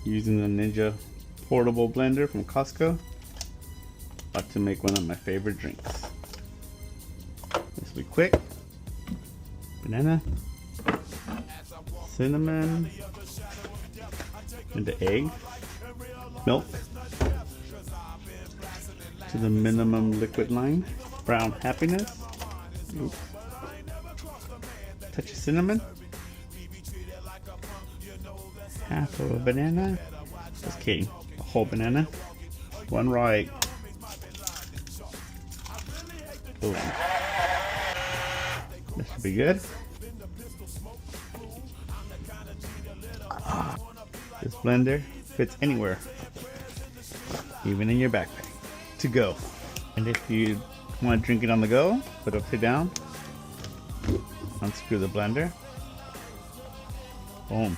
using the Ninja portable blender from Costco. About to make one of my favorite drinks. This will be quick. Banana, cinnamon, and the egg, milk to the minimum liquid line, brown happiness, oops. Touch of cinnamon, half of a banana, just kidding, a whole banana, one raw egg. Boom. This should be good. This blender fits anywhere, even in your backpack, to go. And if you want to drink it on the go, put it upside down, unscrew the blender, boom.